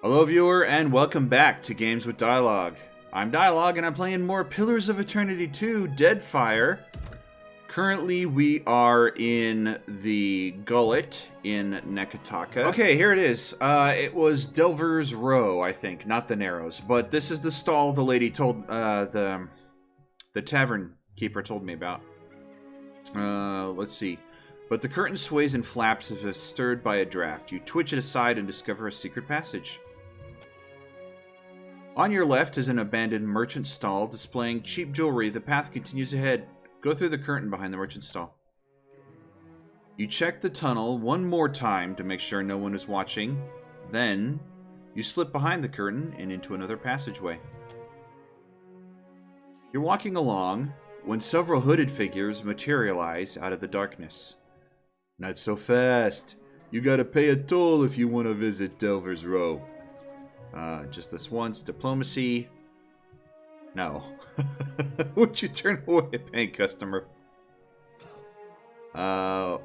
Hello viewer and welcome back to Games with Dialogue. I'm Dialogue and I'm playing more Pillars of Eternity 2 Deadfire. Currently we are in the gullet in Neketaka. Okay, here it is. It was Delver's Row, I think, not the Narrows. But this is the stall the lady told, the tavern keeper told me about. Let's see. But the curtain sways and flaps as if stirred by a draft. You twitch it aside and discover a secret passage. On your left is an abandoned merchant stall displaying cheap jewelry. The path continues ahead. Go through the curtain behind the merchant stall. You check the tunnel one more time to make sure no one is watching. Then, you slip behind the curtain and into another passageway. You're walking along when several hooded figures materialize out of the darkness. Not so fast. You gotta pay a toll if you want to visit Delver's Row. Just this once. Diplomacy. No. Would you turn away a paying customer?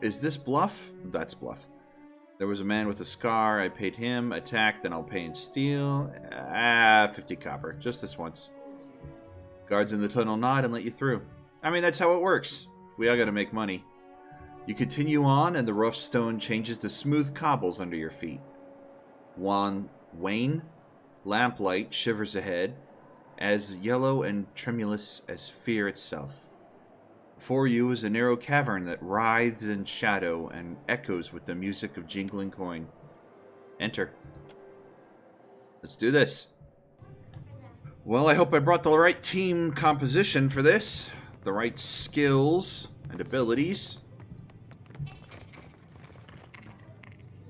Is this bluff? That's bluff. There was a man with a scar. I paid him. Attack, then I'll pay in steel. 50 copper. Just this once. Guards in the tunnel nod and let you through. I mean, that's how it works. We all gotta make money. You continue on, and the rough stone changes to smooth cobbles under your feet. Wayne? Lamplight shivers ahead, as yellow and tremulous as fear itself. Before you is a narrow cavern that writhes in shadow and echoes with the music of jingling coin. Enter. Let's do this. Well, I hope I brought the right team composition for this. The right skills and abilities.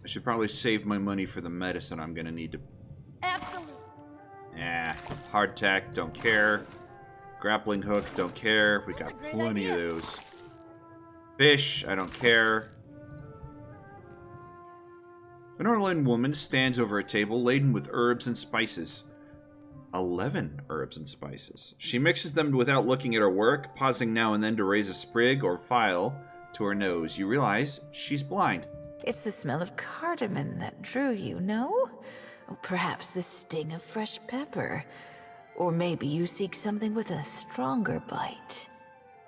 I should probably save my money for the medicine I'm going to need to... Absolutely. Hardtack, don't care. Grappling hook, don't care. We got plenty of those. Fish, I don't care. An Orlin woman stands over a table laden with herbs and spices. 11 herbs and spices. She mixes them without looking at her work, pausing now and then to raise a sprig or file to her nose. You realize she's blind. It's the smell of cardamom that drew you, no? Or perhaps the sting of fresh pepper. Or maybe you seek something with a stronger bite.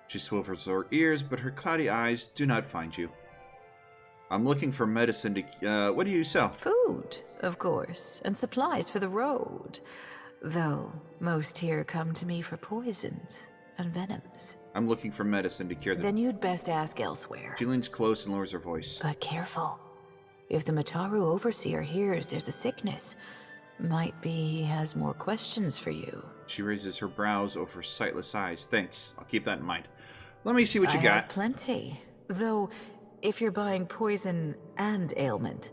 She swivels her ears, but her cloudy eyes do not find you. I'm looking for medicine to... what do you sell? Food, of course, and supplies for the road. Though most here come to me for poisons and venoms. I'm looking for medicine to cure the... Then you'd best ask elsewhere. She leans close and lowers her voice. But careful. If the Mataru overseer hears there's a sickness, might be he has more questions for you. She raises her brows over sightless eyes. Thanks. I'll keep that in mind. Let me see what you got. I have plenty. Though, if you're buying poison and ailment,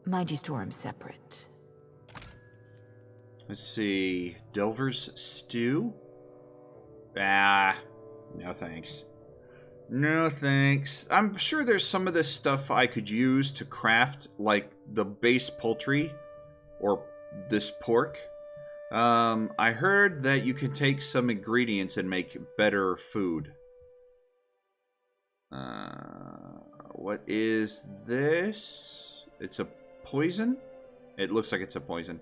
mind you store them separate. Let's see. Delver's Stew? No thanks. No thanks. I'm sure there's some of this stuff I could use to craft, like the base poultry, or this pork. I heard that you can take some ingredients and make better food. What is this? It's a poison? It looks like it's a poison.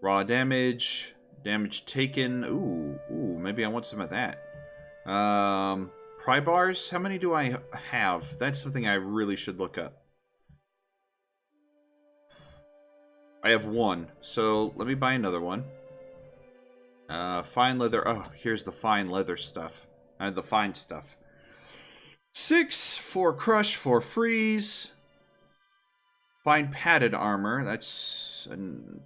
Raw damage. Damage taken. Ooh, maybe I want some of that. Pry bars? How many do I have? That's something I really should look up. I have one, so let me buy another one. Fine leather. Oh, here's the fine leather stuff. The fine stuff. 6 for crush, 4 freeze. Fine padded armor. That's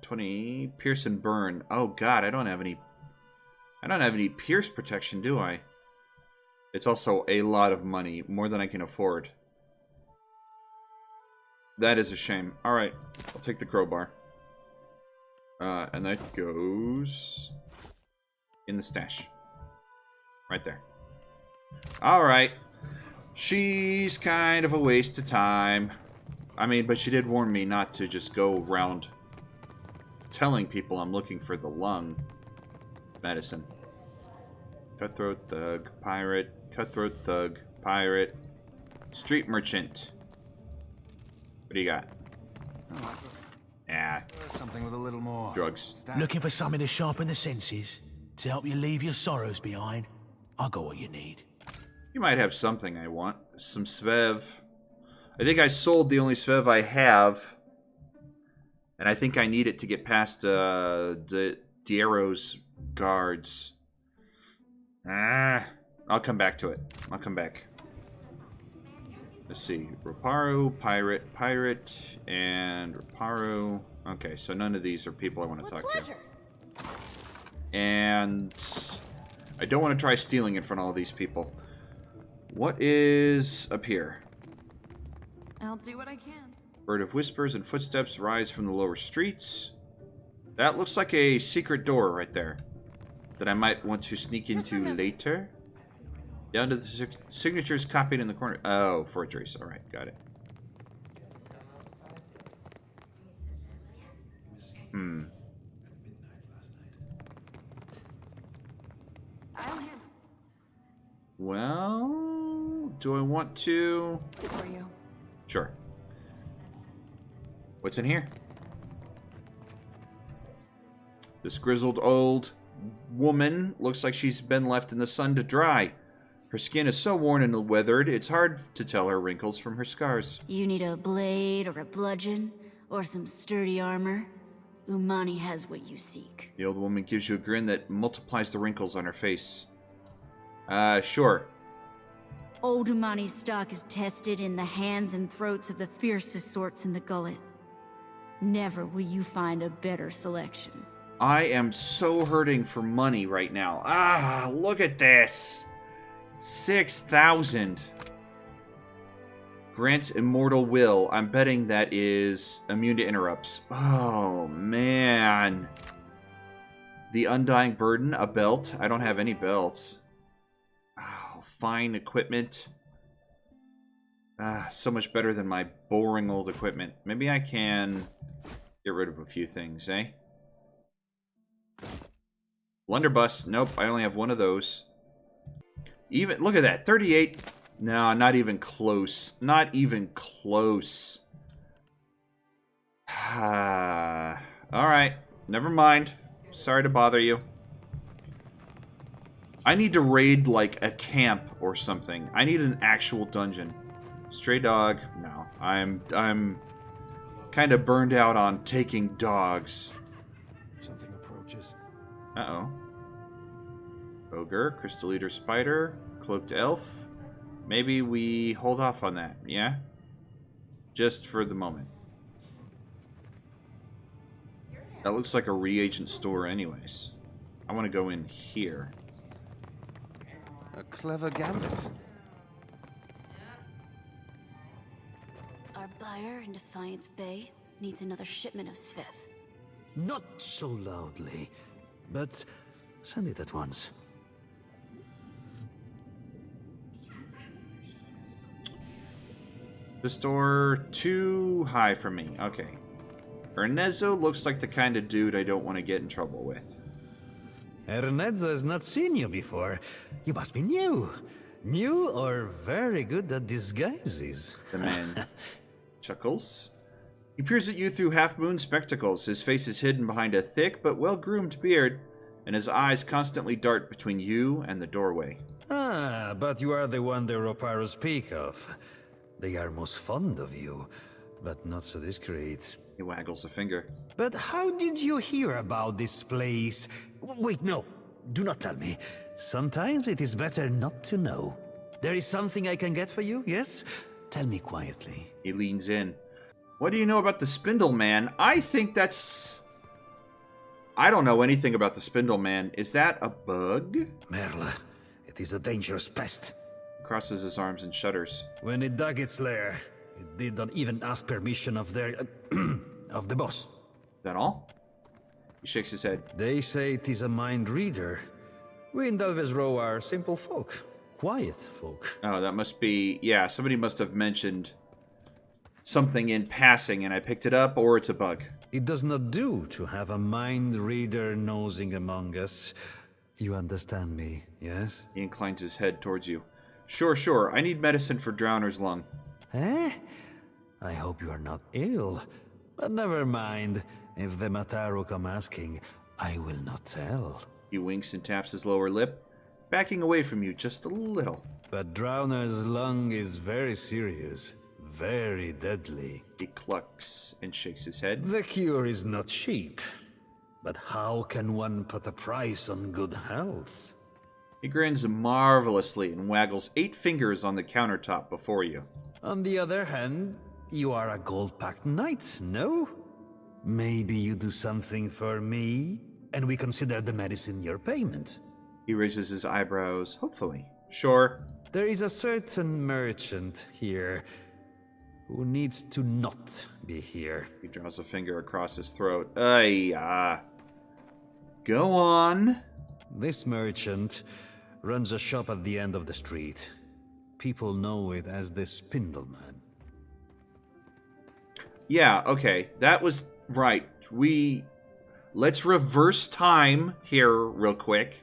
20. Pierce and burn. Oh god, I don't have any pierce protection, do I? It's also a lot of money, more than I can afford. That is a shame. Alright, I'll take the crowbar. And that goes in the stash. Right there. Alright. She's kind of a waste of time. I mean, but she did warn me not to just go around telling people I'm looking for the lung medicine. Cutthroat, thug, pirate. Cutthroat, thug, pirate. Street merchant. What do you got? Something with a little more drugs. Looking for something to sharpen the senses? To help you leave your sorrows behind? I got what you need. You might have something I want. Some Svev. I think I sold the only Svev I have. And I think I need it to get past Dereo's guards. I'll come back to it. I'll come back. Let's see. Reparo, pirate, and Reparo. Okay, so none of these are people I want to talk to. And I don't want to try stealing it from all these people. What is up here? I'll do what I can. Bird of whispers and footsteps rise from the lower streets. That looks like a secret door right there that I might want to sneak into later. Down to the signatures copied in the corner. Oh, forgeries. All right, got it. Well, do I want to? For you. Sure. What's in here? This grizzled old woman looks like she's been left in the sun to dry. Her skin is so worn and weathered, it's hard to tell her wrinkles from her scars. You need a blade or a bludgeon or some sturdy armor. Umani has what you seek. The old woman gives you a grin that multiplies the wrinkles on her face. Sure. Old Umani's stock is tested in the hands and throats of the fiercest sorts in the gullet. Never will you find a better selection. I am so hurting for money right now. Look at this. 6,000. Grants immortal will. I'm betting that is immune to interrupts. Oh, man. The undying burden, a belt. I don't have any belts. Oh, fine equipment. So much better than my boring old equipment. Maybe I can get rid of a few things, eh? Blunderbuss. Nope, I only have one of those. Even, look at that, 38. No, not even close. Not even close. Alright, never mind. Sorry to bother you. I need to raid, like, a camp or something. I need an actual dungeon. Stray dog, no. I'm kind of burned out on taking dogs. Something approaches. Uh-oh. Ogre, Crystal Eater Spider, Cloaked Elf. Maybe we hold off on that, yeah? Just for the moment. That looks like a reagent store anyways. I want to go in here. A clever gambit. Our buyer in Defiance Bay needs another shipment of Svev. Not so loudly, but send it at once. The store too high for me. Okay. Ernezzo looks like the kind of dude I don't want to get in trouble with. Ernezzo has not seen you before. You must be new. New or very good at disguises. The man chuckles. He peers at you through half-moon spectacles. His face is hidden behind a thick but well-groomed beard, and his eyes constantly dart between you and the doorway. Ah, but you are the one the Roparos speak of. They are most fond of you, but not so discreet. He waggles a finger. But how did you hear about this place? Wait, no. Do not tell me. Sometimes it is better not to know. There is something I can get for you, yes? Tell me quietly. He leans in. What do you know about the Spindle Man? I think that's... I don't know anything about the Spindle Man. Is that a bug? Merla, it is a dangerous pest. Crosses his arms and shudders. When it dug its lair, it did not even ask permission of their... of the boss. Is that all? He shakes his head. They say it is a mind reader. We in Delves Row are simple folk. Quiet folk. Oh, that must be... Yeah, somebody must have mentioned something in passing and I picked it up, or it's a bug. It does not do to have a mind reader nosing among us. You understand me, yes? He inclines his head towards you. Sure, sure. I need medicine for Drowner's lung. Eh? I hope you are not ill. But never mind. If the Mataru come asking, I will not tell. He winks and taps his lower lip, backing away from you just a little. But Drowner's lung is very serious, very deadly. He clucks and shakes his head. The cure is not cheap. But how can one put a price on good health? He grins marvelously and waggles 8 fingers on the countertop before you. On the other hand, you are a gold-packed knight, no? Maybe you do something for me, and we consider the medicine your payment. He raises his eyebrows, hopefully. Sure. There is a certain merchant here who needs to not be here. He draws a finger across his throat. Go on. This merchant runs a shop at the end of the street. People know it as the Spindle Man. Yeah, okay. That was right. Let's reverse time here real quick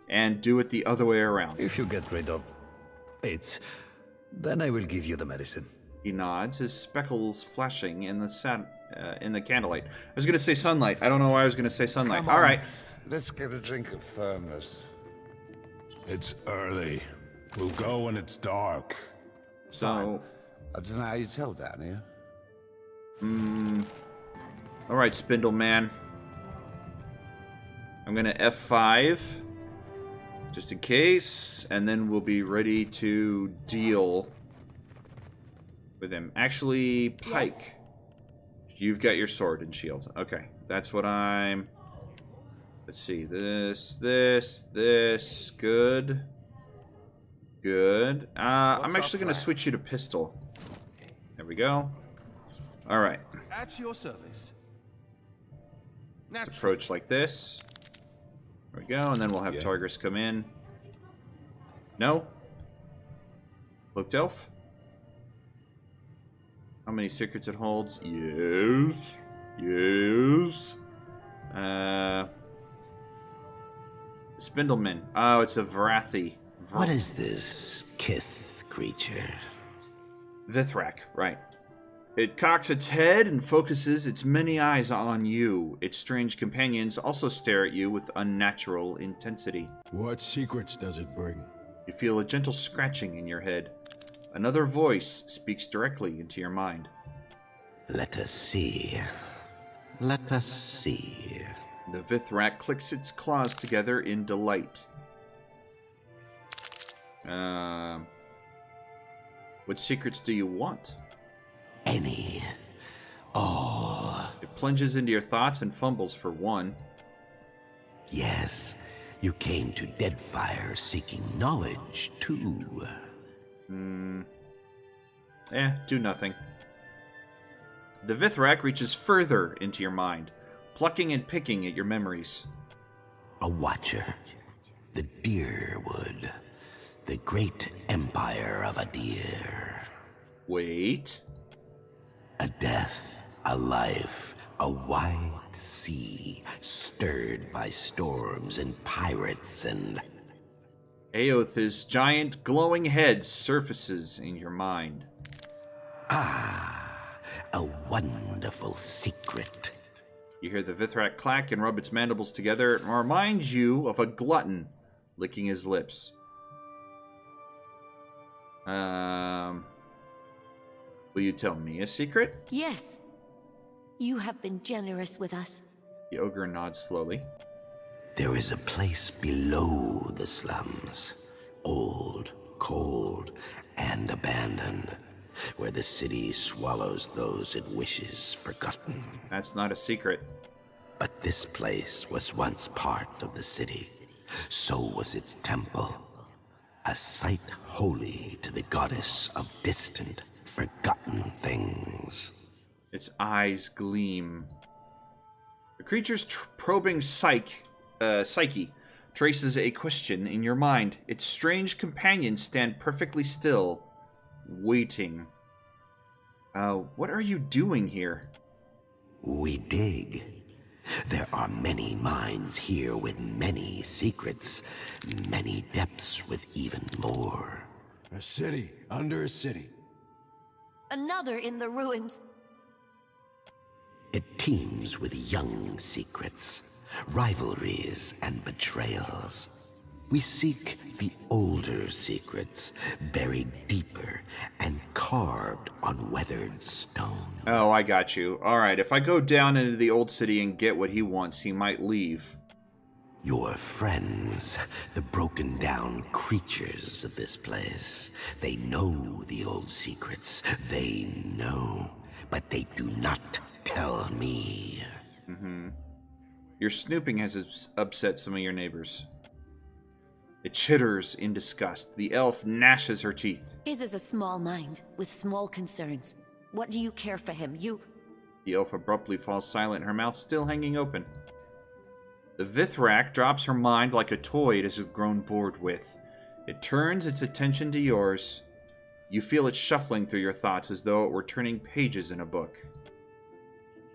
and do it the other way around. If you get rid of it, then I will give you the medicine. He nods, his speckles flashing in the candlelight. I was going to say sunlight. I don't know why I was going to say sunlight. Come All on. right. Let's get a drink of firmness. It's early. We'll go when it's dark. So, I don't know how you tell down here. all right, Spindle Man. I'm going to F5 just in case, and then we'll be ready to deal with him. Actually, Pike. Yes. You've got your sword and shield. Okay, that's what I'm... Let's see. This. Good. Good. I'm actually going to switch you to pistol. There we go. All right. At your service. Let's approach like this. There we go, and then we'll have Targus come in. No? Cloaked Elf? How many secrets it holds? Yes. Yes. Spindle Man. Oh, it's a Vrathi. What is this kith creature? Vithrak, right. It cocks its head and focuses its many eyes on you. Its strange companions also stare at you with unnatural intensity. What secrets does it bring? You feel a gentle scratching in your head. Another voice speaks directly into your mind. Let us see. Let us see. The Vithrak clicks its claws together in delight. What secrets do you want? Any. All. It plunges into your thoughts and fumbles for one. Yes, you came to Deadfire seeking knowledge, too. Do nothing. The Vithrak reaches further into your mind, plucking and picking at your memories. A watcher. The Deerwood. The great empire of Adir. Wait. A death, a life, a wide sea, stirred by storms and pirates and... Aoth's giant glowing head surfaces in your mind. A wonderful secret. You hear the Vithrak clack and rub its mandibles together and reminds you of a glutton licking his lips. Will you tell me a secret? Yes. You have been generous with us. The ogre nods slowly. There is a place below the slums, old, cold, and abandoned, where the city swallows those it wishes forgotten. That's not a secret. But this place was once part of the city. So was its temple, a site holy to the goddess of distant, forgotten things. Its eyes gleam. The creature's probing psyche traces a question in your mind. Its strange companions stand perfectly still, waiting. What are you doing here? We dig. There are many minds here with many secrets, many depths with even more. A city under a city. Another in the ruins. It teems with young secrets, rivalries, and betrayals. We seek the older secrets, buried deeper and carved on weathered stone. Oh, I got you. Alright, if I go down into the old city and get what he wants, he might leave. Your friends, the broken down creatures of this place, they know the old secrets. They know, but they do not tell me. Your snooping has upset some of your neighbors. It chitters in disgust. The elf gnashes her teeth. His is a small mind, with small concerns. What do you care for him? The elf abruptly falls silent, her mouth still hanging open. The Vithrak drops her mind like a toy it has grown bored with. It turns its attention to yours. You feel it shuffling through your thoughts as though it were turning pages in a book.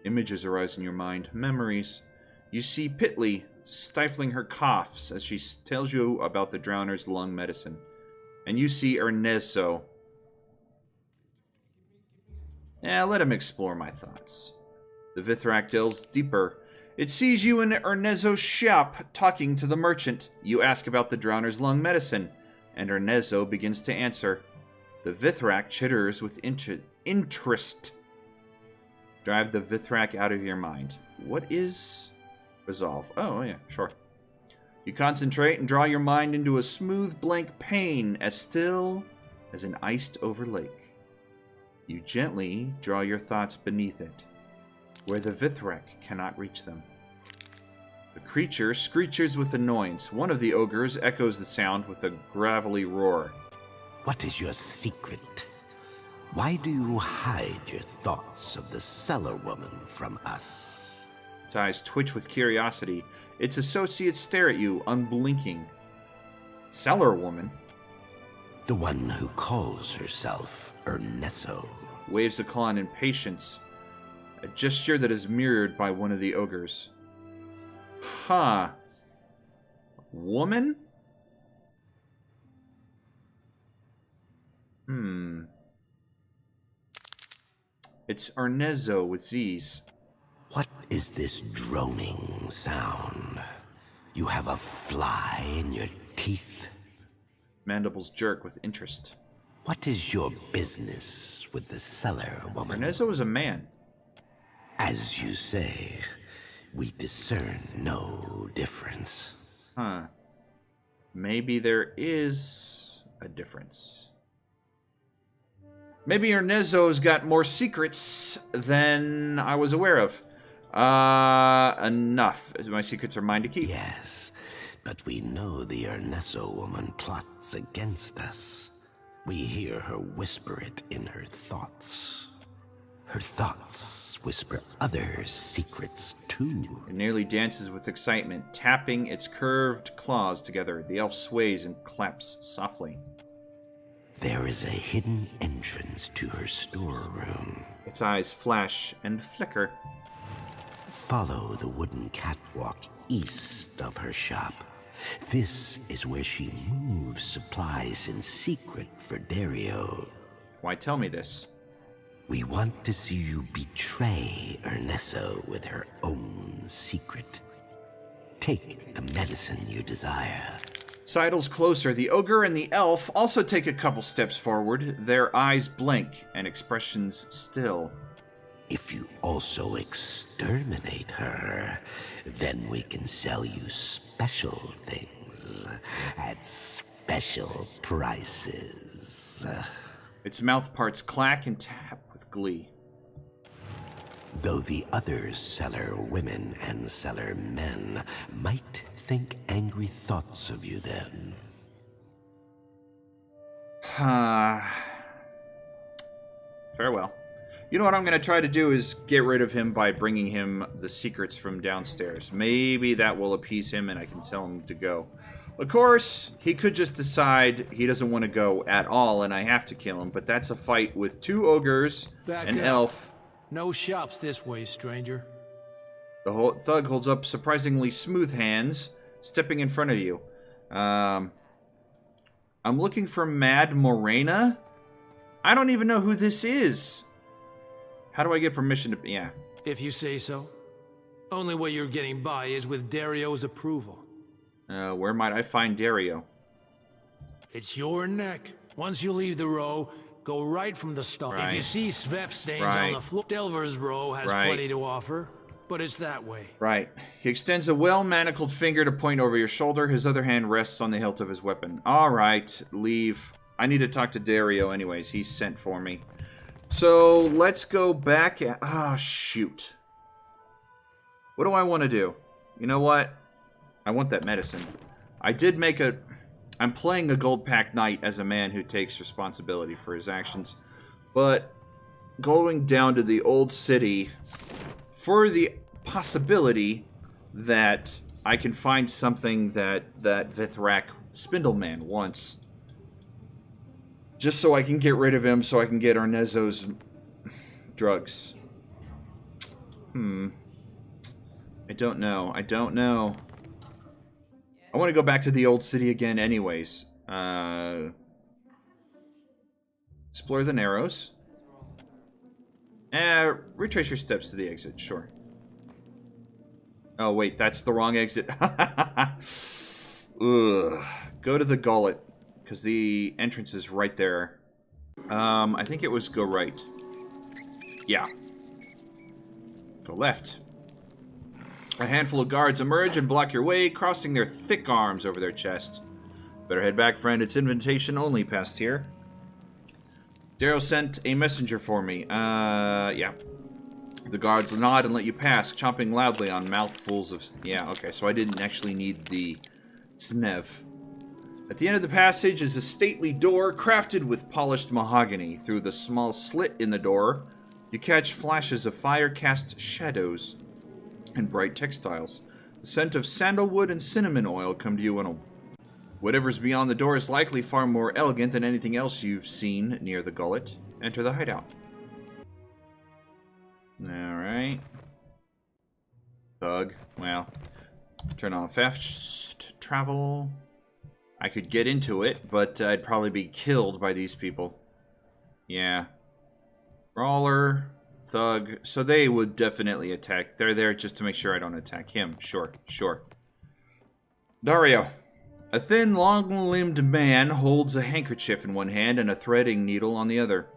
Images arise in your mind, memories. You see Pitley stifling her coughs as she tells you about the drowner's lung medicine. And you see Ernezzo. Let him explore my thoughts. The Vithrak delves deeper. It sees you in Ernezzo's shop talking to the merchant. You ask about the drowner's lung medicine, and Ernezzo begins to answer. The Vithrak chitters with interest. Drive the Vithrak out of your mind. What is resolve? Oh, yeah, sure. You concentrate and draw your mind into a smooth blank pane as still as an iced-over lake. You gently draw your thoughts beneath it, where the Vithrak cannot reach them. The creature screeches with annoyance. One of the ogres echoes the sound with a gravelly roar. What is your secret? Why do you hide your thoughts of the cellar woman from us? Its eyes twitch with curiosity. Its associates stare at you, unblinking. Cellar woman? The one who calls herself Ernezzo. Waves a claw in impatience. A gesture that is mirrored by one of the ogres. Huh. Woman? It's Ernezzo with Z's. What is this droning sound? You have a fly in your teeth? Mandibles jerk with interest. What is your business with the cellar woman? Ernezzo is a man. As you say, we discern no difference. Huh. Maybe there is a difference. Maybe Ernezzo's got more secrets than I was aware of. Enough. My secrets are mine to keep. Yes, but we know the Ernezzo woman plots against us. We hear her whisper it in her thoughts. Her thoughts whisper other secrets too. It nearly dances with excitement, tapping its curved claws together. The elf sways and claps softly. There is a hidden entrance to her storeroom. Its eyes flash and flicker. Follow the wooden catwalk east of her shop. This is where she moves supplies in secret for Dereo. Why tell me this? We want to see you betray Ernezzo with her own secret. Take the medicine you desire. Sidles closer. The ogre and the elf also take a couple steps forward, their eyes blank and expressions still. If you also exterminate her, then we can sell you special things at special prices. Its mouth parts clack and tap with glee. Though the other cellar women and cellar men might think angry thoughts of you then. Farewell. You know what I'm going to try to do is get rid of him by bringing him the secrets from downstairs. Maybe that will appease him and I can tell him to go. Of course, he could just decide he doesn't want to go at all and I have to kill him, but that's a fight with two ogres, an elf. No shops this way, stranger. The thug holds up surprisingly smooth hands, stepping in front of you. I'm looking for Mad Morena? I don't even know who this is. How do I get permission to... Yeah, If you say so. Only way you're getting by is with Dereo's approval. Where might I find Dereo? It's your neck. Once you leave the row, go right from the start. Right. If you see Svef stains Right. on the floor, Delver's row has Right. plenty to offer, but it's that way. Right. He extends a well-manacled finger to point over your shoulder. His other hand rests on the hilt of his weapon. All right, leave. I need to talk to Dereo anyways. He's sent for me. So let's go back at... Ah, shoot. What do I want to do? You know what? I want that medicine. I did make a... I'm playing a Gold Pack Knight as a man who takes responsibility for his actions. But going down to the old city for the possibility that I can find something that Vithrak Spindle Man wants. Just so I can get rid of him, so I can get Ernezzo's drugs. I don't know. I don't know. I want to go back to the old city again anyways. Explore the Narrows. Retrace your steps to the exit, sure. Oh, wait, that's the wrong exit. Ugh. Go to the gullet, because the entrance is right there. I think it was go right. Yeah. Go left. A handful of guards emerge and block your way, crossing their thick arms over their chest. Better head back, friend. It's invitation only past here. Dereo sent a messenger for me. Yeah. The guards nod and let you pass, chomping loudly on mouthfuls of... Yeah, okay, so I didn't actually need the snev. At the end of the passage is a stately door crafted with polished mahogany. Through the small slit in the door, you catch flashes of fire-cast shadows and bright textiles. The scent of sandalwood and cinnamon oil come to you in a... Whatever's beyond the door is likely far more elegant than anything else you've seen near the gullet. Enter the hideout. Alright. Bug. Well. Turn on fast travel. I could get into it, but I'd probably be killed by these people. Yeah. Brawler. Thug. So they would definitely attack. They're there just to make sure I don't attack him. Sure, sure. Dereo. A thin, long-limbed man holds a handkerchief in one hand and a threading needle on the other.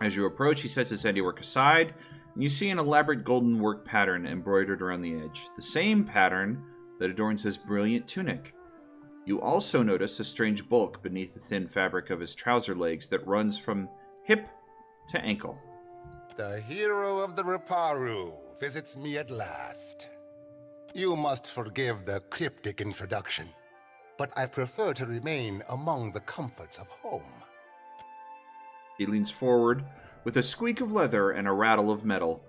As you approach, he sets his handiwork aside, and you see an elaborate golden work pattern embroidered around the edge. The same pattern that adorns his brilliant tunic. You also notice a strange bulk beneath the thin fabric of his trouser legs that runs from hip to ankle. The hero of the Reparu visits me at last. You must forgive the cryptic introduction, but I prefer to remain among the comforts of home. He leans forward with a squeak of leather and a rattle of metal.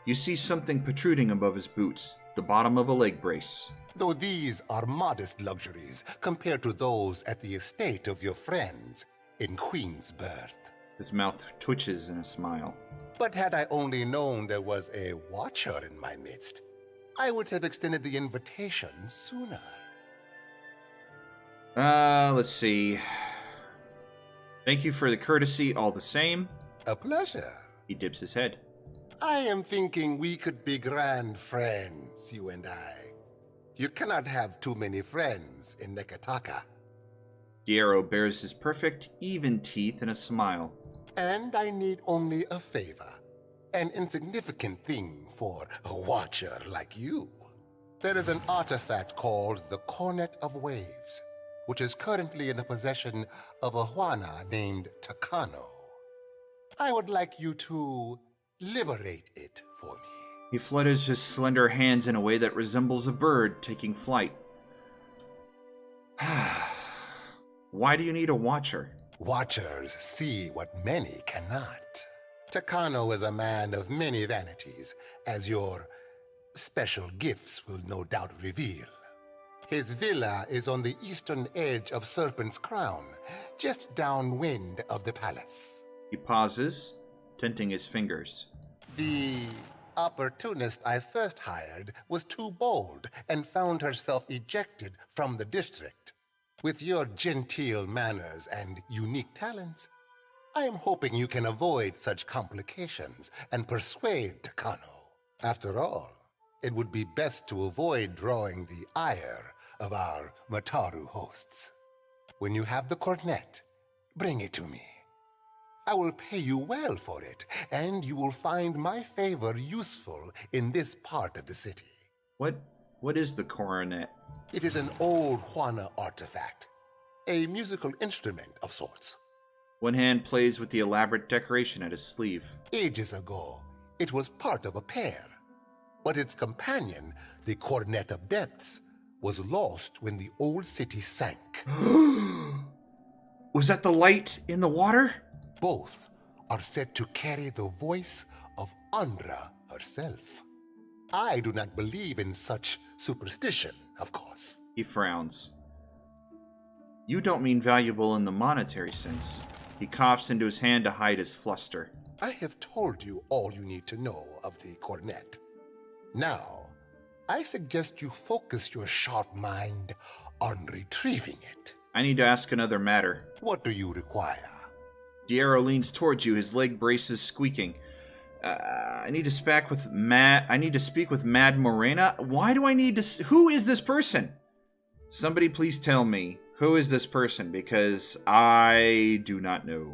You see something protruding above his boots, the bottom of a leg brace. Though these are modest luxuries compared to those at the estate of your friends in Queensbirth. His mouth twitches in a smile. But had I only known there was a watcher in my midst, I would have extended the invitation sooner. Let's see. Thank you for the courtesy all the same. A pleasure. He dips his head. I am thinking we could be grand friends, you and I. You cannot have too many friends in Neketaka. Dereo bares his perfect, even teeth in a smile. And I need only a favor. An insignificant thing for a watcher like you. There is an artifact called the Cornet of Waves, which is currently in the possession of a Huana named Takano. I would like you to liberate it for me. He flutters his slender hands in a way that resembles a bird taking flight. Why do you need a watcher? Watchers see what many cannot. Takano is a man of many vanities, as your special gifts will no doubt reveal. His villa is on the eastern edge of Serpent's Crown, just downwind of the palace. He pauses, tenting his fingers. The opportunist I first hired was too bold and found herself ejected from the district. With your genteel manners and unique talents, I am hoping you can avoid such complications and persuade Takano. After all, it would be best to avoid drawing the ire of our Mataru hosts. When you have the cornet, bring it to me. I will pay you well for it, and you will find my favor useful in this part of the city. What is the coronet? It is an old Juana artifact, a musical instrument of sorts. One hand plays with the elaborate decoration at his sleeve. Ages ago, it was part of a pair, but its companion, the Cornet of Depths, was lost when the old city sank. Was that the light in the water? Both are said to carry the voice of Andra herself. I do not believe in such superstition, of course. He frowns. You don't mean valuable in the monetary sense. He coughs into his hand to hide his fluster. I have told you all you need to know of the cornet. Now, I suggest you focus your sharp mind on retrieving it. I need to ask another matter. What do you require? Dereo leans towards you, his leg braces squeaking. I need to speak with Mad Morena. Why do I need to... Who is this person? Somebody please tell me. Who is this person? Because I do not know.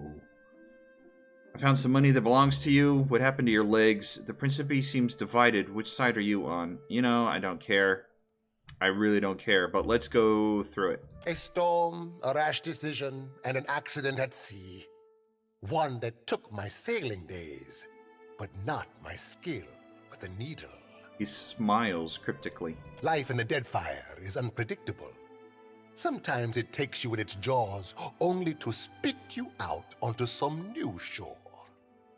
I found some money that belongs to you. What happened to your legs? The Principe seems divided. Which side are you on? You know, I don't care. I really don't care, but let's go through it. A storm, a rash decision, and an accident at sea. One that took my sailing days, but not my skill with a needle. He smiles cryptically. Life in the Deadfire is unpredictable. Sometimes it takes you in its jaws only to spit you out onto some new shore.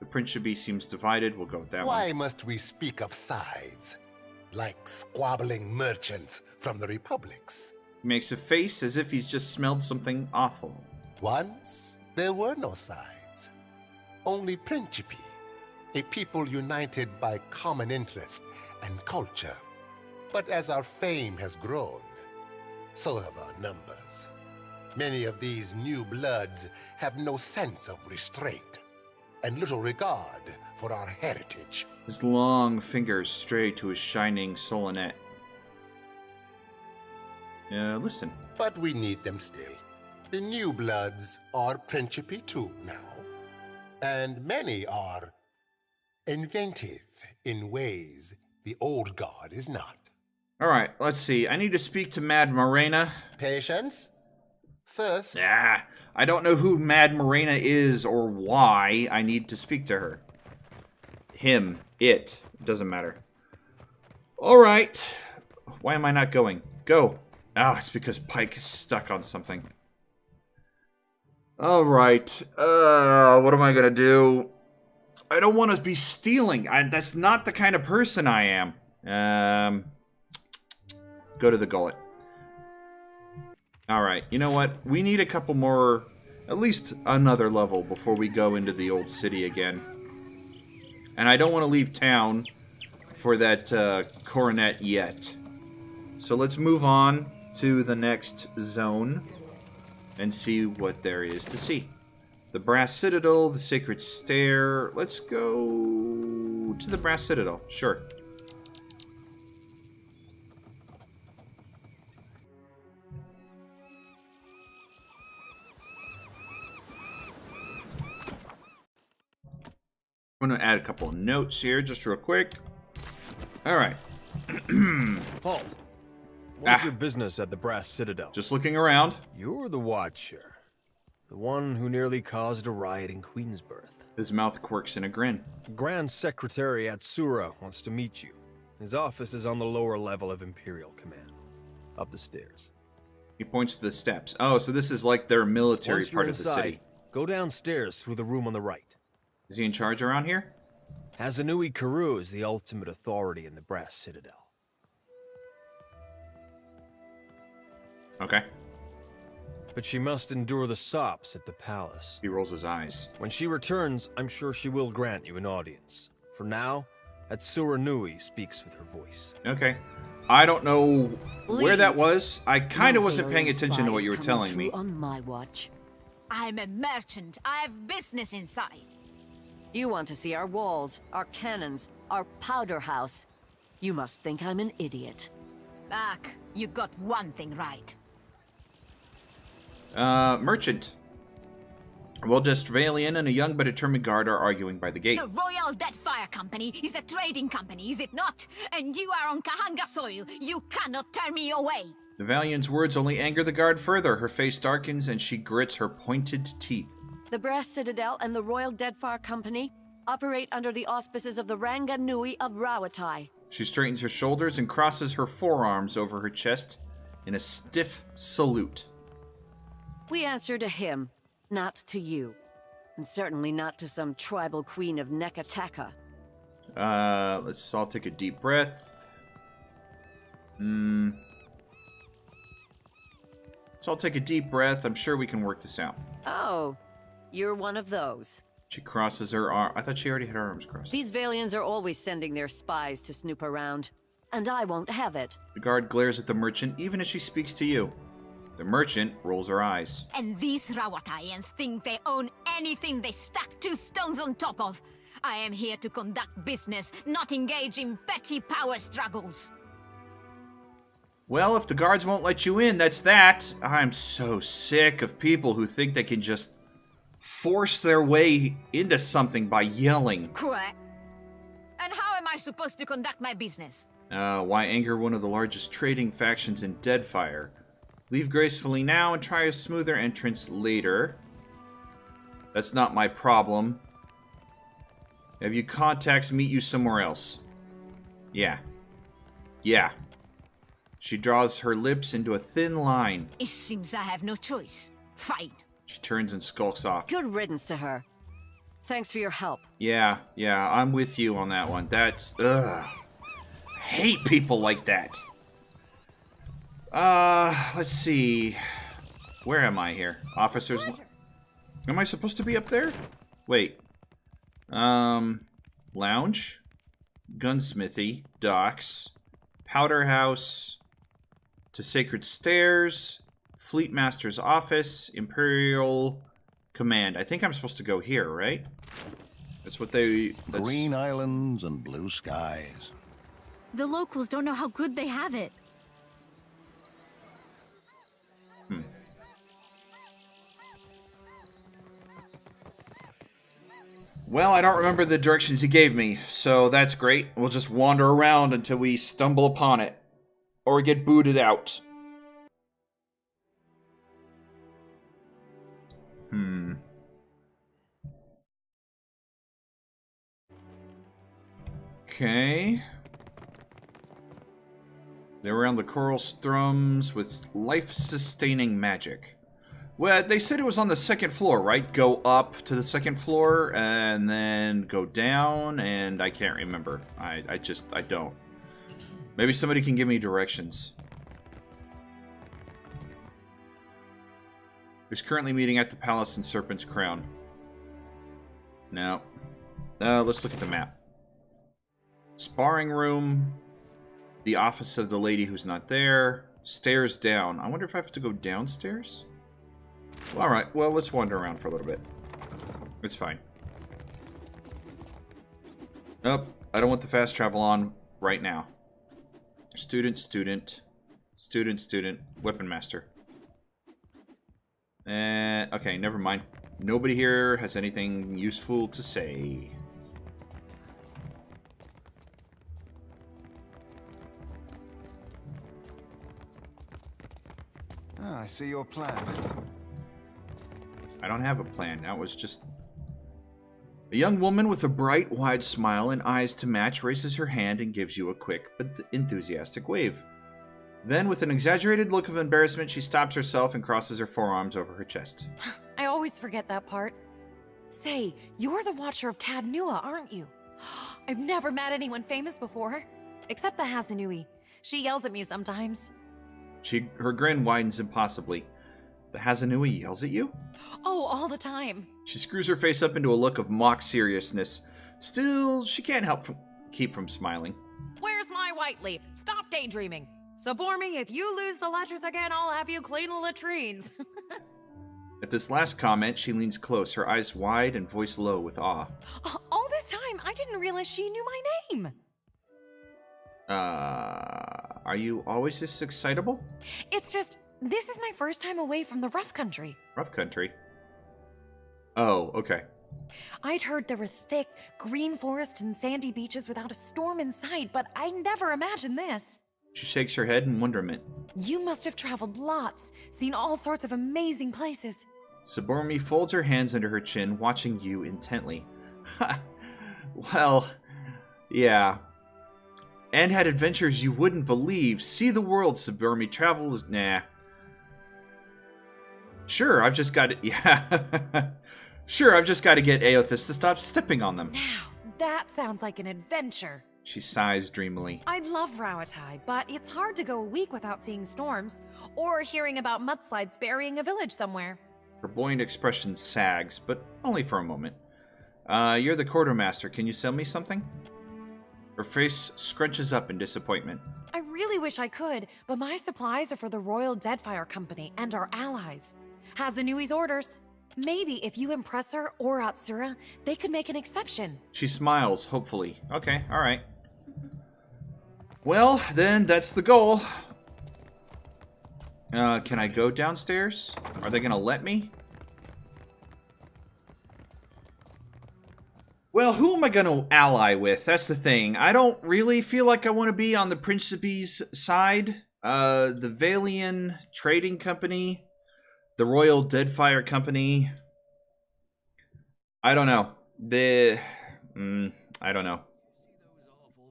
The Principe seems divided. We'll go with that one. Why must we speak of sides? Like squabbling merchants from the republics. He makes a face as if he's just smelled something awful. Once, there were no sides. Only Principi, a people united by common interest and culture. But as our fame has grown, so have our numbers. Many of these new bloods have no sense of restraint and little regard for our heritage. His long fingers stray to his shining solinet. Listen. But we need them still. The new bloods are Principi too now. And many are inventive in ways the old guard is not. Alright, let's see. I need to speak to Mad Morena. Patience. First. I don't know who Mad Morena is or why I need to speak to her. Him. It. Doesn't matter. Alright. Why am I not going? Go. It's because Pike is stuck on something. Alright. What am I gonna do? I don't want to be stealing. That's not the kind of person I am. Go to the gullet. Alright, you know what? We need a couple more, at least another level before we go into the old city again. And I don't want to leave town for that coronet yet. So let's move on to the next zone and see what there is to see. The Brass Citadel, the Sacred Stair. Let's go to the Brass Citadel. Sure. I'm going to add a couple of notes here, just real quick. Alright. Halt. What's your business at the Brass Citadel? Just looking around. You're the Watcher. The one who nearly caused a riot in Queensbirth. His mouth quirks in a grin. Grand Secretary Atsura wants to meet you. His office is on the lower level of Imperial Command. Up the stairs. He points to the steps. Oh, so this is like their military Once part you're of the inside, city. Go downstairs through the room on the right. Is he in charge around here? Hazanui Karu is the ultimate authority in the Brass Citadel. Okay. But she must endure the sops at the palace. He rolls his eyes. When she returns, I'm sure she will grant you an audience. For now, Atsura Nui speaks with her voice. Okay. I don't know where that was. I kind of wasn't paying attention to what you were telling me. On my watch. I'm a merchant. I have business inside. You want to see our walls, our cannons, our powder house. You must think I'm an idiot. Ak, you got one thing right. Merchant. Well, just Valian and a young but determined guard are arguing by the gate. The Royal Deadfire Company is a trading company, is it not? And you are on Kahanga soil. You cannot turn me away. The Valian's words only anger the guard further. Her face darkens and she grits her pointed teeth. The Brass Citadel and the Royal Deadfire Company operate under the auspices of the Ranga Nui of Rawatai. She straightens her shoulders and crosses her forearms over her chest in a stiff salute. We answer to him, not to you. And certainly not to some tribal queen of Neketaka. Let's all take a deep breath. Let's all take a deep breath. I'm sure we can work this out. Oh, you're one of those. She crosses her arm. I thought she already had her arms crossed. These Valians are always sending their spies to snoop around. And I won't have it. The guard glares at the merchant even as she speaks to you. The merchant rolls her eyes. And these Rawataians think they own anything they stack 2 stones on top of. I am here to conduct business, not engage in petty power struggles. Well, if the guards won't let you in, that's that. I'm so sick of people who think they can just force their way into something by yelling. Correct. And how am I supposed to conduct my business? Why anger one of the largest trading factions in Deadfire? Leave gracefully now and try a smoother entrance later. That's not my problem. Have you contacts meet you somewhere else? Yeah. Yeah. She draws her lips into a thin line. It seems I have no choice. Fine. She turns and skulks off. Good riddance to her. Thanks for your help. Yeah, I'm with you on that one. That's, ugh. I hate people like that. Let's see. Where am I here? Officers. Am I supposed to be up there? Wait. Lounge. Gunsmithy. Docks. Powder house. To Sacred Stairs. Fleet Master's office. Imperial Command. I think I'm supposed to go here, right? That's what they... Green islands and blue skies. The locals don't know how good they have it. Well, I don't remember the directions he gave me, so that's great. We'll just wander around until we stumble upon it. Or get booted out. Okay. They're around the coral strums with life-sustaining magic. Well, they said it was on the 2nd floor, right? Go up to the 2nd floor and then go down, and I can't remember. I don't. Maybe somebody can give me directions. Who's currently meeting at the Palace in Serpent's Crown? No. Let's look at the map. Sparring room. The office of the lady who's not there. Stairs down. I wonder if I have to go downstairs? Well, alright, well, let's wander around for a little bit. It's fine. Nope, I don't want the fast travel on right now. Student, student. Student, student. Weapon master. Okay, never mind. Nobody here has anything useful to say. Ah, I see your plan. I don't have a plan. That was just... A young woman with a bright, wide smile and eyes to match raises her hand and gives you a quick but enthusiastic wave. Then, with an exaggerated look of embarrassment, she stops herself and crosses her forearms over her chest. I always forget that part. Say, you're the Watcher of Cadnua, aren't you? I've never met anyone famous before. Except the Hazanui. She yells at me sometimes. Her grin widens impossibly. The Hazanui yells at you? Oh, all the time. She screws her face up into a look of mock seriousness. Still, she can't keep from smiling. Where's my white leaf? Stop daydreaming. So, Bormy, if you lose the ledgers again, I'll have you clean the latrines. At this last comment, she leans close, her eyes wide and voice low with awe. All this time, I didn't realize she knew my name. Are you always this excitable? It's just, this is my first time away from the rough country. Rough country? Oh, okay. I'd heard there were thick, green forests and sandy beaches without a storm in sight, but I never imagined this. She shakes her head in wonderment. You must have traveled lots, seen all sorts of amazing places. Subormi folds her hands under her chin, watching you intently. Ha! Well, yeah. And had adventures you wouldn't believe. See the world, Subormi. Travel... Nah. Sure, I've just got to... Yeah. Sure, I've just got to get Aothis to stop stepping on them. Now, that sounds like an adventure. She sighs dreamily. I'd love Rauatai, but it's hard to go a week without seeing storms, or hearing about mudslides burying a village somewhere. Her buoyant expression sags, but only for a moment. You're the quartermaster. Can you sell me something? Her face scrunches up in disappointment. I really wish I could, but my supplies are for the Royal Deadfire Company and our allies. Hazanui's orders. Maybe if you impress her or Atsura, they could make an exception. She smiles, hopefully. Okay, alright. Well, then that's the goal. Can I go downstairs? Are they gonna let me? Well, who am I gonna ally with? That's the thing. I don't really feel like I want to be on the Principe's side. The Valian Trading Company. The Royal Deadfire Company. I don't know. I don't know.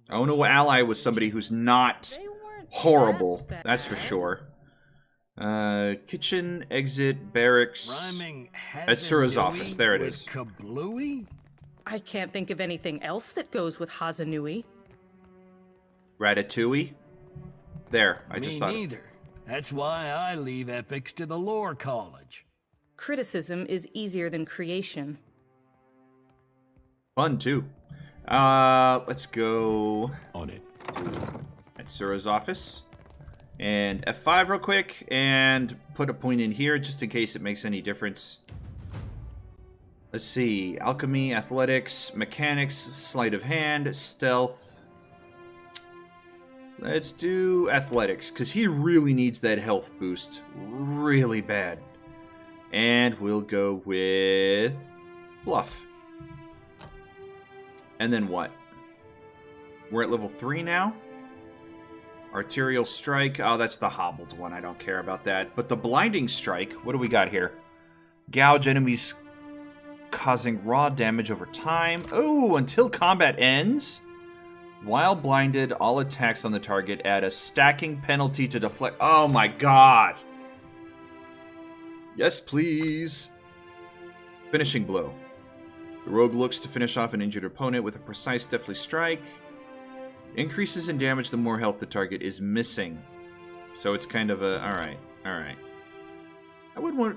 I want to ally with somebody who's not horrible. That's for sure. Kitchen, exit, barracks. Atsura's office. There it is. Kablooey? I can't think of anything else that goes with Hazanui. Ratatouille? There, I just thought. Me neither. That's why I leave epics to the lore college. Criticism is easier than creation. Fun, too. Let's go... On it. Atsura's office. And F5 real quick, and put a point in here just in case it makes any difference. Let's see. Alchemy, athletics, mechanics, sleight of hand, stealth. Let's do athletics, because he really needs that health boost. Really bad. And we'll go with bluff. And then what? We're at level 3 now. Arterial strike. Oh, that's the hobbled one. I don't care about that. But the blinding strike, what do we got here? Gouge enemies causing raw damage over time. Oh, until combat ends. While blinded, all attacks on the target add a stacking penalty to deflect. Oh my god. Yes, please. Finishing blow. The rogue looks to finish off an injured opponent with a precise, deathly strike. Increases in damage the more health the target is missing. So it's kind of a... Alright, alright.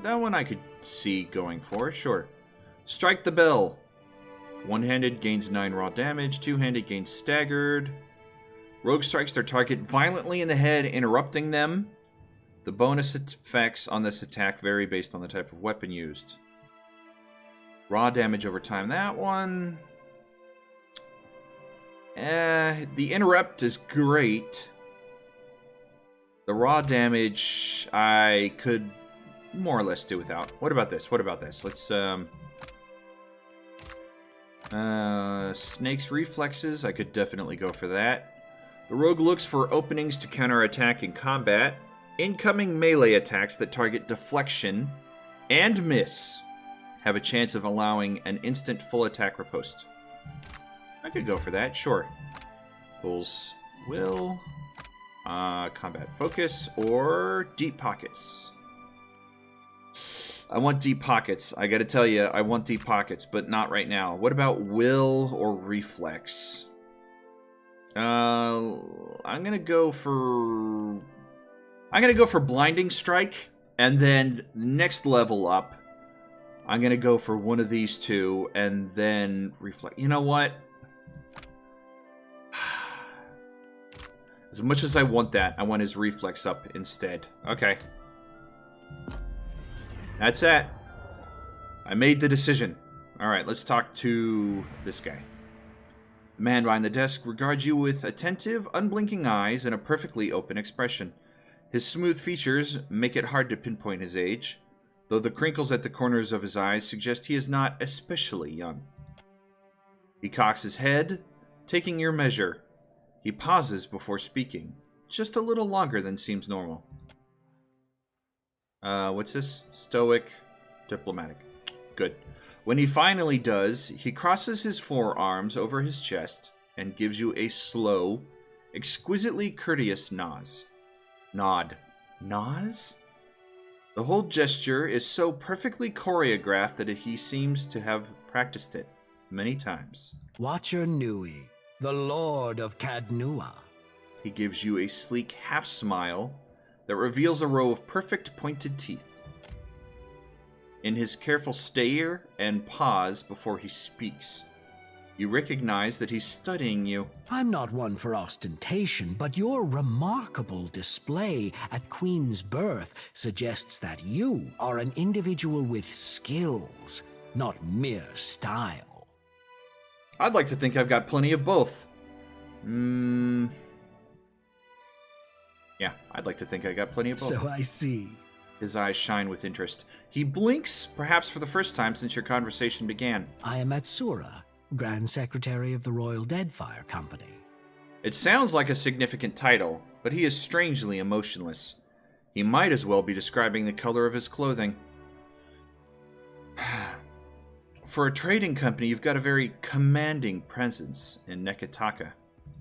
That one I could see going for, sure. Strike the bell. One-handed gains 9 raw damage. Two-handed gains staggered. Rogue strikes their target violently in the head, interrupting them. The bonus effects on this attack vary based on the type of weapon used. Raw damage over time, that one. The interrupt is great. The raw damage I could more or less do without. What about this? What about this? Let's Snake's reflexes. I could definitely go for that. The rogue looks for openings to counterattack in combat. Incoming melee attacks that target deflection and miss have a chance of allowing an instant full attack riposte. I could go for that, sure. Pulls will, combat focus, or deep pockets. I want deep pockets. I gotta tell you, I want deep pockets, but not right now. What about will or reflex? I'm gonna go for blinding strike, and then next level up, I'm gonna go for one of these two, and then reflect. You know what? As much as I want that, I want his reflex up instead. Okay. That's that. I made the decision. Alright, let's talk to this guy. The man behind the desk regards you with attentive, unblinking eyes and a perfectly open expression. His smooth features make it hard to pinpoint his age, though the crinkles at the corners of his eyes suggest he is not especially young. He cocks his head, taking your measure. He pauses before speaking, just a little longer than seems normal. What's this? Stoic, diplomatic. Good. When he finally does, he crosses his forearms over his chest and gives you a slow, exquisitely courteous nod. Nod? The whole gesture is so perfectly choreographed that he seems to have practiced it many times. Watcher Nui, the Lord of Cadnua. He gives you a sleek half-smile that reveals a row of perfect pointed teeth. In his careful stare and pause before he speaks, you recognize that he's studying you. I'm not one for ostentation, but your remarkable display at Queen's birth suggests that you are an individual with skills, not mere style. I'd like to think I've got plenty of both. Yeah, I'd like to think I got plenty of both. So I see. His eyes shine with interest. He blinks, perhaps for the first time since your conversation began. I am Atsura, Grand Secretary of the Royal Deadfire Company. It sounds like a significant title, but he is strangely emotionless. He might as well be describing the color of his clothing. For a trading company, you've got a very commanding presence in Neketaka.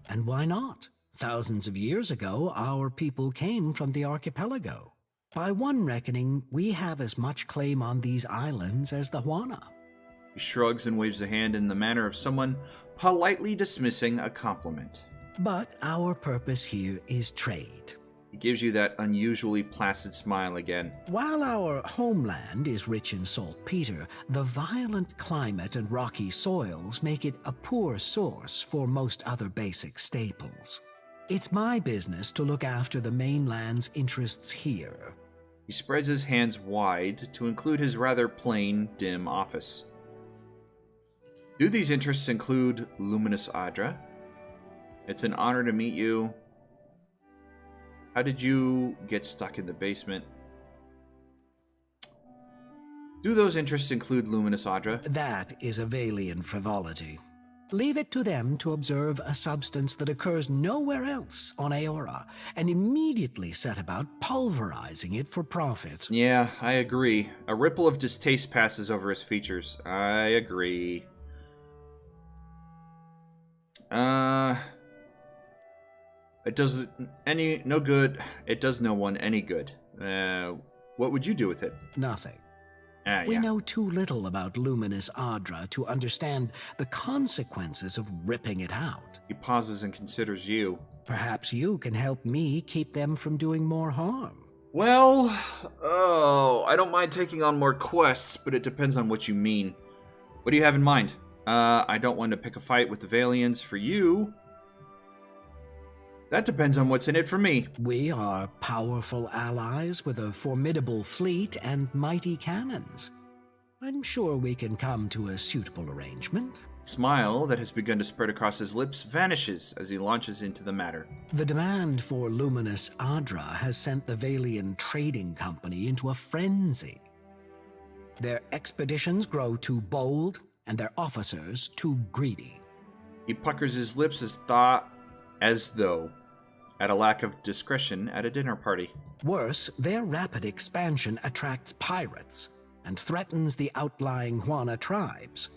And why not? Thousands of years ago, our people came from the archipelago. By one reckoning, we have as much claim on these islands as the Huana. He shrugs and waves a hand in the manner of someone politely dismissing a compliment. But our purpose here is trade. He gives you that unusually placid smile again. While our homeland is rich in saltpeter, the violent climate and rocky soils make it a poor source for most other basic staples. It's my business to look after the mainland's interests here. He spreads his hands wide to include his rather plain, dim office. Do these interests include Luminous Adra? It's an honor to meet you. How did you get stuck in the basement? Do those interests include Luminous Adra? That is a Valian frivolity. Leave it to them to observe a substance that occurs nowhere else on Aora, and immediately set about pulverizing it for profit. Yeah, I agree. A ripple of distaste passes over his features. I agree. It does no good. It does no one any good. What would you do with it? Nothing. Yeah. We know too little about Luminous Adra to understand the consequences of ripping it out. He pauses and considers you. Perhaps you can help me keep them from doing more harm. Well, I don't mind taking on more quests, but it depends on what you mean. What do you have in mind? I don't want to pick a fight with the Valians for you. That depends on what's in it for me. We are powerful allies with a formidable fleet and mighty cannons. I'm sure we can come to a suitable arrangement. Smile that has begun to spread across his lips vanishes as he launches into the matter. The demand for Luminous Adra has sent the Valian Trading Company into a frenzy. Their expeditions grow too bold, and their officers too greedy. He puckers his lips as though at a lack of discretion at a dinner party. Worse, their rapid expansion attracts pirates and threatens the outlying Huana tribes.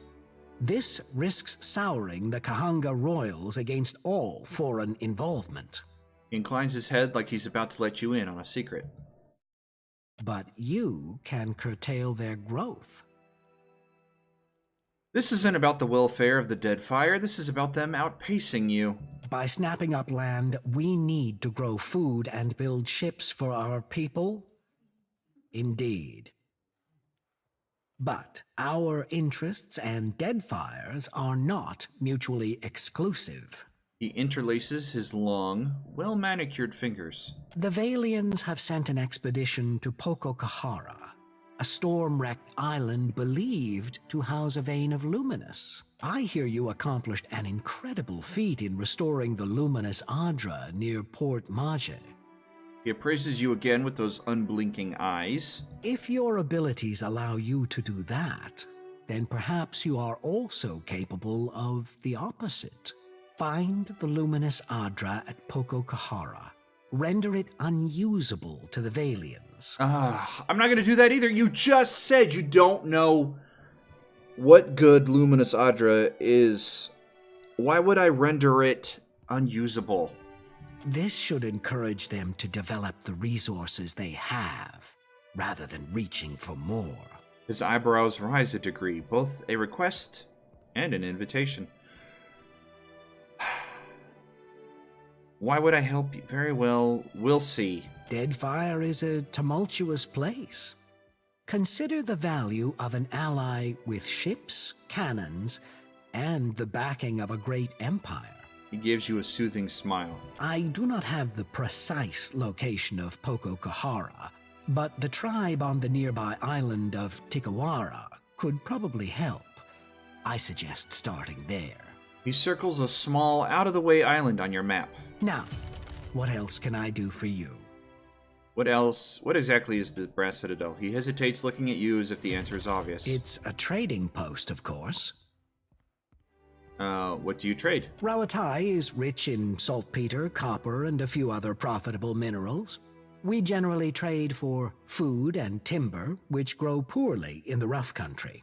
This risks souring the Kahanga royals against all foreign involvement. He inclines his head like he's about to let you in on a secret. But you can curtail their growth. This isn't about the welfare of the Deadfire, this is about them outpacing you. By snapping up land we need to grow food and build ships for our people? Indeed. But our interests and Deadfire's are not mutually exclusive. He interlaces his long, well-manicured fingers. The Valians have sent an expedition to Pococahara, a storm-wrecked island believed to house a vein of luminous. I hear you accomplished an incredible feat in restoring the luminous Adra near Port Mage. He appraises you again with those unblinking eyes. If your abilities allow you to do that, then perhaps you are also capable of the opposite. Find the luminous Adra at Pococahara. Render it unusable to the Valians. I'm not going to do that either. You just said you don't know what good luminous Adra is. Why would I render it unusable? This should encourage them to develop the resources they have, rather than reaching for more. His eyebrows rise a degree, both a request and an invitation. Why would I help you? Very well, we'll see. Deadfire is a tumultuous place. Consider the value of an ally with ships, cannons, and the backing of a great empire. He gives you a soothing smile. I do not have the precise location of Pococahara, but the tribe on the nearby island of Tikawara could probably help. I suggest starting there. He circles a small, out-of-the-way island on your map. Now, what else can I do for you? What else? What exactly is the Brass Citadel? He hesitates, looking at you as if the answer is obvious. It's a trading post, of course. What do you trade? Rawatai is rich in saltpeter, copper, and a few other profitable minerals. We generally trade for food and timber, which grow poorly in the rough country.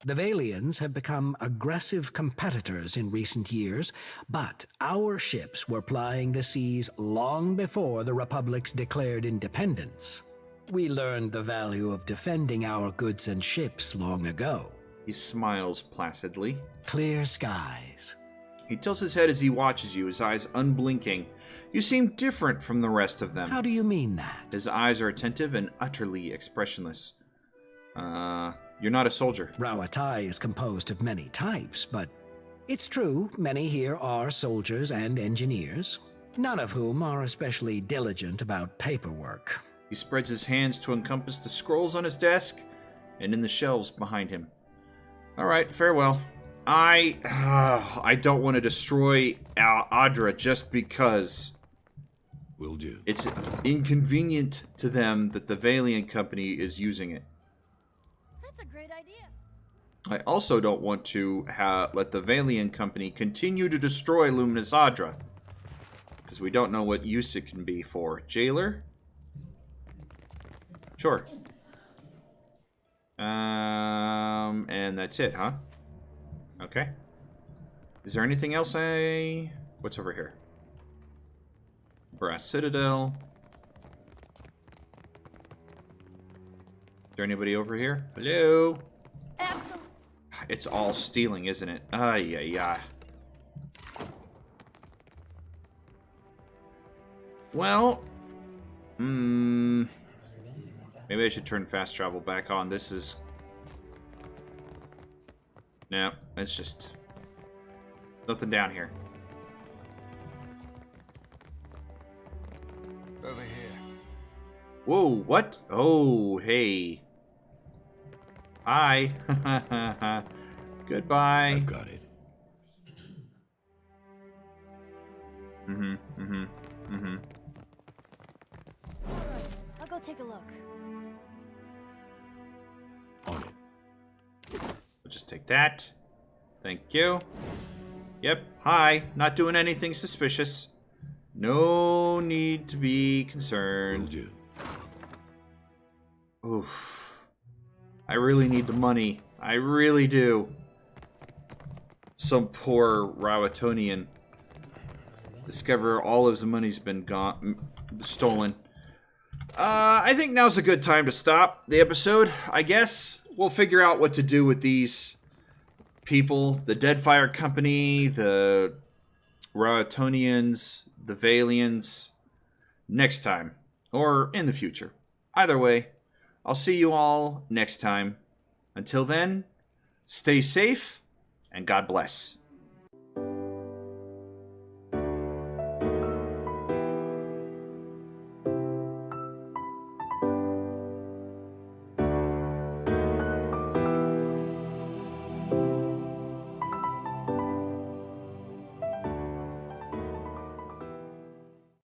The Valians have become aggressive competitors in recent years, but our ships were plying the seas long before the Republic's declared independence. We learned the value of defending our goods and ships long ago. He smiles placidly. Clear skies. He tilts his head as he watches you, his eyes unblinking. You seem different from the rest of them. How do you mean that? His eyes are attentive and utterly expressionless. You're not a soldier. Rawatai is composed of many types, but it's true, many here are soldiers and engineers, none of whom are especially diligent about paperwork. He spreads his hands to encompass the scrolls on his desk and in the shelves behind him. All right, farewell. I don't want to destroy Adra just because. Will do. It's inconvenient to them that the Valiant company is using it. That's a great idea. I also don't want to let the Valiant company continue to destroy Luminous Adra, because we don't know what use it can be for. Jailer? Sure. And that's it, huh? Okay. Is there anything else What's over here? Brass Citadel. Is there anybody over here? Hello? Absolutely. It's all stealing, isn't it? Ay. Well, maybe I should turn fast travel back on. This is... No, it's just... nothing down here. Over here. Whoa, what? Oh, hey. Hi. Goodbye. I've got it. I'll go take a look. On it. We'll just take that. Thank you. Yep. Hi. Not doing anything suspicious. No need to be concerned. Will do. Oof. I really need the money. I really do. Some poor Rawatonian. Discover all of his money's been stolen. I think now's a good time to stop the episode, I guess. We'll figure out what to do with these people. The Deadfire Company, the Rawatonians, the Valians, next time. Or in the future. Either way, I'll see you all next time. Until then, stay safe, and God bless.